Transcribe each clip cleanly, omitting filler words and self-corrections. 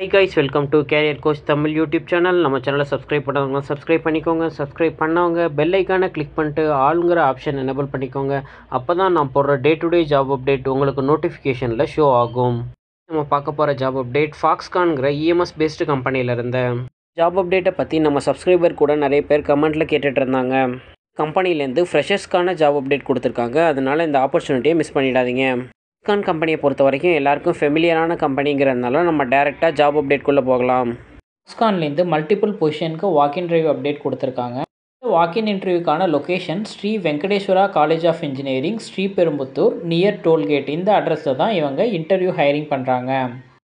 Hi guys, welcome to Career Coach Tamil YouTube channel. நம்ம சேனலை subscribe பண்ணவங்க subscribe பண்ணிக்கோங்க. சப்ஸ்கிரைப் பண்ணவங்க பெல் ஐக்கானை கிளிக் பண்ணிட்டு ஆளுங்கிற ஆப்ஷன் எனேபிள் பண்ணிக்கோங்க. அப்போ தான் நான் போடுற day to day job update உங்களுக்கு நோட்டிஃபிகேஷனில் ஷோ ஆகும். நம்ம பார்க்க போகிற ஜாப் அப்டேட் ஃபாக்ஸ்கான்கிற இஎம்எஸ் பேஸ்டு கம்பெனியில் இருந்த ஜாப் அப்டேட்டை பற்றி நம்ம சப்ஸ்கிரைபர் கூட நிறைய பேர் கமெண்ட்டில் கேட்டுட்டு இருந்தாங்க. கம்பெனிலேருந்து ஃப்ரெஷர்ஸ்க்கான ஜாப் அப்டேட் கொடுத்துருக்காங்க. அதனால இந்த ஆப்பர்ச்சுனிட்டியை மிஸ் பண்ணிடாதீங்க. ஃபாக்ஸ்கான் கம்பெனியை பொறுத்த வரைக்கும் எல்லாருக்கும் ஃபெமிலியரான கம்பெனிங்கிறதுனால நம்ம டேரெக்டாக ஜாப் அப்டேட்குள்ளே போகலாம். ஃபாக்ஸ்கான்லேருந்து மல்டிபிள் பொசிஷனுக்கு வாக்கின் இன்டர்வியூ அப்டேட் கொடுத்துருக்காங்க. வாக்கின் இன்டர்வியூக்கான location Sri Venkateswara college of engineering, Sriperumbudur, near tollgate. இந்த அட்ரஸில் தான் இவங்க இன்டர்வியூ ஹையரிங் பண்ணுறாங்க.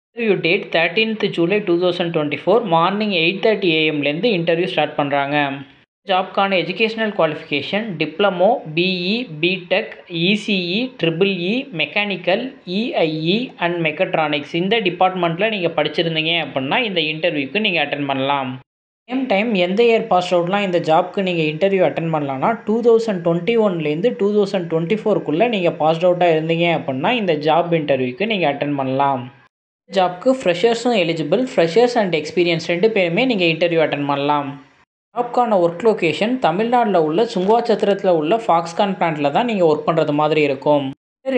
Interview date 13th July 2024 morning 8:30 AM interview start பண்ணுறாங்க. ஜாப்க்கான educational qualification diploma, BE, BTech, ECE, triple E, mechanical, EIE and mechatronics இந்த டிபார்ட்மெண்ட்டில் நீங்கள் படிச்சிருந்தீங்க அப்படின்னா இந்த இன்டர்வியூக்கு நீங்கள் அட்டன் பண்ணலாம். சேம் டைம் எந்த இயர் பாஸ் அவுட்லாம் இந்த ஜாப்க்கு நீங்கள் இன்டர்வியூ அட்டன் பண்ணலான்னா 2021 2024 நீங்கள் பாஸ் அவுட்டாக இருந்தீங்க அப்படின்னா இந்த ஜாப் இன்டர்வியூக்கு நீங்கள் அட்டன் பண்ணலாம். ஜாப்க்கு ஃப்ரெஷர்ஸும் எலிஜிபிள். ஃப்ரெஷர்ஸ் அண்ட் எக்ஸ்பீரியன்ஸ் ரெண்டு பேருமே நீங்கள் இன்டர்வியூ அட்டன் பண்ணலாம். ஜாப்க்கான ஒர்க் லொக்கேஷன் தமிழ்நாட்டில் உள்ள சுங்குவாச்சத்திரத்தில் உள்ள ஃபாக்ஸ்கான் பிளான்ட்டில் தான் நீங்கள் ஒர்க் பண்ணுறது மாதிரி இருக்கும்.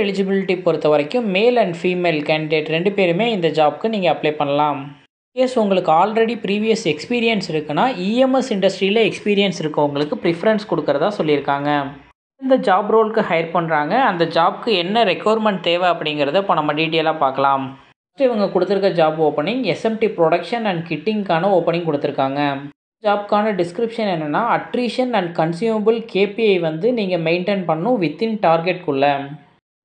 எலிஜிபிலிட்டி பொறுத்த வரைக்கும் மேல் அண்ட் ஃபீமேல் கேண்டிடேட் ரெண்டு பேருமே இந்த ஜாப்க்கு நீங்கள் அப்ளை பண்ணலாம். கேஸ் உங்களுக்கு ஆல்ரெடி ப்ரீவியஸ் எக்ஸ்பீரியன்ஸ் இருக்குன்னா இஎம்எஸ் இண்டஸ்ட்ரியில் எக்ஸ்பீரியன்ஸ் இருக்கவங்களுக்கு ப்ரிஃபரன்ஸ் கொடுக்குறதா சொல்லியிருக்காங்க. இந்த ஜாப் ரோலுக்கு ஹையர் பண்ணுறாங்க. அந்த ஜாப்க்கு என்ன ரெக்குவயர்மெண்ட் தேவை அப்படிங்கிறத இப்போ நம்ம டீட்டெயிலாக பார்க்கலாம். ஃபஸ்ட்டு இவங்க கொடுத்துருக்க job opening SMT production and கிட்டிங்க்கான ஓப்பனிங் கொடுத்துருக்காங்க. ஜாப்க்கான டிஸ்கிரிப்ஷன் என்னென்னா அட்ரிஷன் அண்ட் கன்சியூமபிள் கேபிஐ நீங்கள் மெயின்டைன் பண்ணணும் வித்தின் டார்கெட்குள்ளே.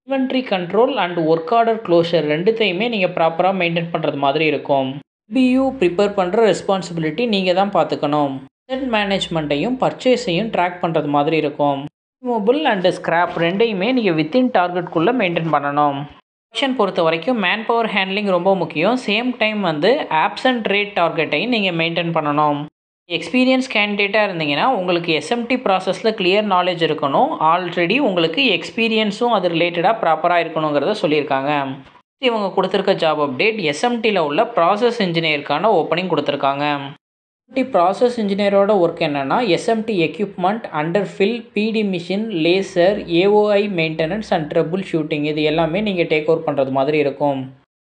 Inventory control and work order closure ரெண்டுத்தையுமே நீங்கள் ப்ராப்பராக மெயின்டைன் பண்ணுறது மாதிரி இருக்கும். பியூ ப்ரிப்பேர் பண்ணுற ரெஸ்பான்சிபிலிட்டி நீங்கள் தான் பார்த்துக்கணும். செட் மேனேஜ்மெண்ட்டையும் பர்ச்சேஸையும் ட்ராக் பண்ணுறது மாதிரி இருக்கும். கன்சியூமபிள் அண்ட் ஸ்கிராப் ரெண்டையுமே நீங்கள் வித்தின் டார்கெட்குள்ளே மெயின்டைன் பண்ணணும். ப்ரொடக்ஷன் பொறுத்த வரைக்கும் மேன் பவர் ஹேண்ட்லிங் ரொம்ப முக்கியம். சேம் டைம் ஆப்சன்ட் ரேட் டார்கெட்டையும் நீங்கள் மெயின்டைன் பண்ணணும். எக்ஸ்பீரியன்ஸ் கேண்டிடேட்டாக இருந்தீங்கன்னா உங்களுக்கு எஸ்எம்டி ப்ராசஸில் கிளியர் நாலேஜ் இருக்கணும். ஆல்ரெடி உங்களுக்கு எக்ஸ்பீரியன்ஸும் அது ரிலேட்டடாக ப்ராப்பராக இருக்கணுங்கிறத சொல்லியிருக்காங்க. இவங்க கொடுத்துருக்க ஜாப் அப்டேட் எஸ்எம்டியில் உள்ள ப்ராசஸ் இன்ஜினியருக்கான ஓப்பனிங் கொடுத்துருக்காங்க. எஸ்எம்டி ப்ராசஸ் இன்ஜினியரோட ஒர்க் என்னென்னா SMT equipment, under fill, PD machine, laser, AOI maintenance and trouble shooting இது எல்லாமே நீங்கள் டேக் ஓவர் பண்ணுறது மாதிரி இருக்கும்.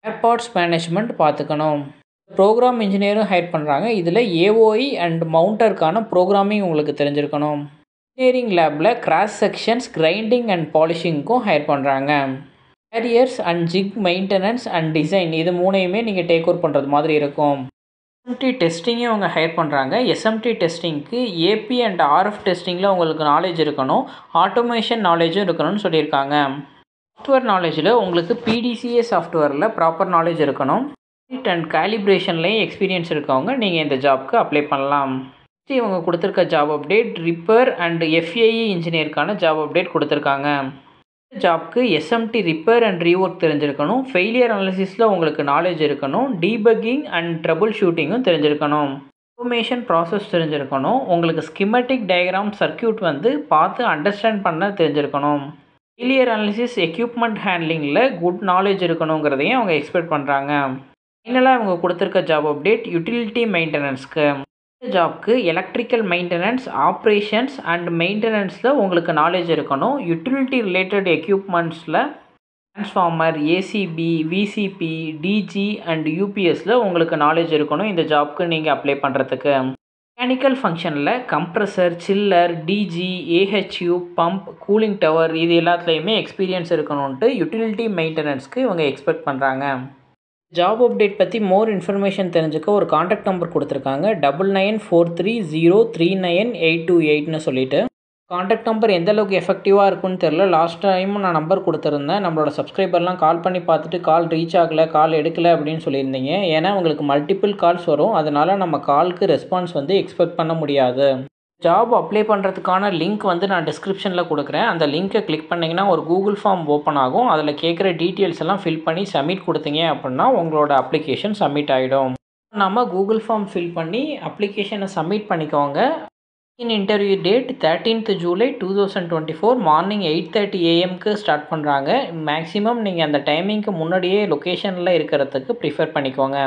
ஏர்பாட்ஸ் மேனேஜ்மெண்ட் பார்த்துக்கணும். ப்ரோக்ராம் இன்ஜினியரும் ஹையர் பண்ணுறாங்க. இதில் ஏஓஇ அண்ட் மவுண்டருக்கான ப்ரோக்ராமிங் உங்களுக்கு தெரிஞ்சிருக்கணும். இன்ஜினியரிங் லேபில் கிராஸ் செக்ஷன்ஸ், கிரைண்டிங் அண்ட் பாலிஷிங்க்கும் ஹையர் பண்ணுறாங்க. Carriers and jig maintenance and design இது மூணையுமே நீங்கள் டேக் ஓவர் பண்ணுறது மாதிரி இருக்கும். எஸ்எம்டி டெஸ்டிங்கும் அவங்க ஹையர் பண்ணுறாங்க. எஸ்எம்டி டெஸ்டிங்க்கு ஏபி அண்ட் ஆர்எஃப் டெஸ்டிங்கில் உங்களுக்கு நாலேஜ் இருக்கணும். ஆட்டோமேஷன் நாலேஜும் இருக்கணும்னு சொல்லியிருக்காங்க. சாஃப்ட்வேர் நாலேஜில் உங்களுக்கு பிடிசிஏ சாஃப்ட்வேரில் ப்ராப்பர் நாலேஜ் இருக்கணும். அண்ட் காலிப்ரேஷன்லேயும் எக்ஸ்பீரியன்ஸ் இருக்கவங்க நீங்கள் இந்த ஜாப்க்கு அப்ளை பண்ணலாம். இவங்க கொடுத்துருக்க job update repair and FAE இன்ஜினியருக்கான ஜாப் அப்டேட் கொடுத்துருக்காங்க. இந்த ஜாப்க்கு எஸ்எம்டி ரிப்பேர் அண்ட் ரீஒர்க் தெரிஞ்சிருக்கணும். ஃபெயிலியர் அனாலிசிஸில் உங்களுக்கு நாலேஜ் இருக்கணும். டீபக்கிங் அண்ட் ட்ரபிள் ஷூட்டிங்கும் தெரிஞ்சிருக்கணும். ஆட்டோமேஷன் ப்ராசஸ் தெரிஞ்சிருக்கணும். உங்களுக்கு ஸ்கிமெட்டிக் டயக்ராம் சர்க்கியூட் பார்த்து அண்டர்ஸ்டாண்ட் பண்ண தெரிஞ்சிருக்கணும். ஃபெயிலியர் அனாலிசிஸ், எக்யூப்மெண்ட் ஹேண்ட்லிங்கில் குட் நாலேஜ் இருக்கணுங்கிறதையும் அவங்க எக்ஸ்பெக்ட் பண்ணுறாங்க. ஃபைனலாக இவங்க கொடுத்துருக்க ஜாப் அப்டேட் யூட்டிலிட்டி மெயின்டெனன்ஸ்க்கு. இந்த ஜாப்க்கு எலக்ட்ரிக்கல் மெயின்டெனன்ஸ், ஆப்ரேஷன்ஸ் அண்ட் மெயின்டெனன்ஸில் உங்களுக்கு நாலேஜ் இருக்கணும். யூட்டிலிட்டி ரிலேட்டட் எக்யூப்மெண்ட்ஸில் transformer, ACB, VCB, DG and யூபிஎஸில் உங்களுக்கு நாலேஜ் இருக்கணும் இந்த ஜாப்க்கு நீங்கள் அப்ளை பண்ணுறதுக்கு. மெக்கானிக்கல் ஃபங்க்ஷனில் கம்ப்ரஸர், சில்லர், டிஜி, ஏஹெச்யூ, பம்ப், கூலிங் டவர் இது எல்லாத்துலேயுமே எக்ஸ்பீரியன்ஸ் இருக்கணும்ன்ட்டு யூட்டிலிட்டி மெயின்டெனன்ஸ்க்கு இவங்க எக்ஸ்பெக்ட் பண்ணுறாங்க. ஜாப் அப்டேட் பற்றி மோர் இன்ஃபர்மேஷன் தெரிஞ்சுக்க ஒரு காண்டாக்ட் நம்பர் கொடுத்துருக்காங்க 9943039828 சொல்லிட்டு. காண்டாக்ட் நம்பர் எந்த அளவுக்கு எஃபெக்டிவாக இருக்குன்னு தெரில. லாஸ்ட் டைம் நான் நம்பர் கொடுத்துருந்தேன். நம்மளோட சப்ஸ்கிரைபர்லாம் கால் பண்ணி பார்த்துட்டு கால் ரீச் ஆகலை, கால் எடுக்கலை அப்படின்னு சொல்லியிருந்தீங்க. ஏன்னா உங்களுக்கு மல்டிபிள் கால்ஸ் வரும். அதனால் நம்ம காலுக்கு ரெஸ்பான்ஸ் எக்ஸ்பெக்ட் பண்ண முடியாது. ஜாப் அப்ளை பண்ணுறதுக்கான லிங்க் நான் டிஸ்கிரிப்ஷனில் கொடுக்குறேன். அந்த லிங்க்கை கிளிக் பண்ணிங்கன்னா ஒரு கூகுள் ஃபார்ம் ஓப்பன் ஆகும். அதில் கேட்குற டீட்டெயில்ஸ் எல்லாம் ஃபில் பண்ணி சப்மிட் கொடுத்தீங்க அப்படின்னா உங்களோட அப்ளிகேஷன் சப்மிட் ஆகிடும். நம்ம கூகுள் ஃபார்ம் ஃபில் பண்ணி அப்ளிகேஷனை சப்மிட் பண்ணிக்கோங்க. Interview date 13th July 2024 morning 8:30 AM start பண்ணுறாங்க. மேக்ஸிமம் நீங்கள் அந்த டைமிங்க்கு முன்னாடியே லொக்கேஷனில் இருக்கிறதுக்கு ப்ரிஃபர் பண்ணிக்கோங்க.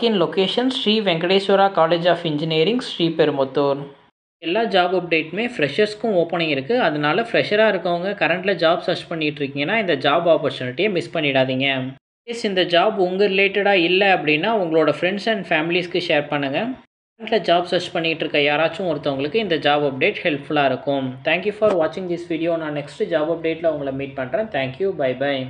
In location Sri Venkateswara college of engineering, Sriperumbudur. எல்லா ஜாப் அப்டேட்டுமே ஃப்ரெஷர்ஸ்க்கும் ஓப்பனிங் இருக்குது. அதனால ஃப்ரெஷராக இருக்கவங்க கரண்ட்டில் ஜாப் சர்ச் பண்ணிகிட்டு இருக்கீங்கன்னா இந்த ஜாப் ஆப்பர்ச்சுனிட்டியை மிஸ் பண்ணிடாதீங்க. இந்த ஜாப் உங்கள் ரிலேட்டடாக இல்லை அப்படின்னா உங்களோட ஃப்ரெண்ட்ஸ் அண்ட் ஃபேமிலிஸ்க்கு ஷேர் பண்ணுங்கள். கரண்ட்டில் ஜாப் சர்ச் பண்ணிகிட்டு இருக்க யாராச்சும் ஒருத்தவங்களுக்கு இந்த ஜாப் அப்டேட் ஹெல்ப்ஃபுல்லாக இருக்கும். தேங்க்யூ ஃபார் வாட்சிங் திஸ் வீடியோ. நான் நெக்ஸ்ட் ஜாப் அப்டேட்டில் உங்களை மீட் பண்ணுறேன். தேங்க்யூ. Bye by.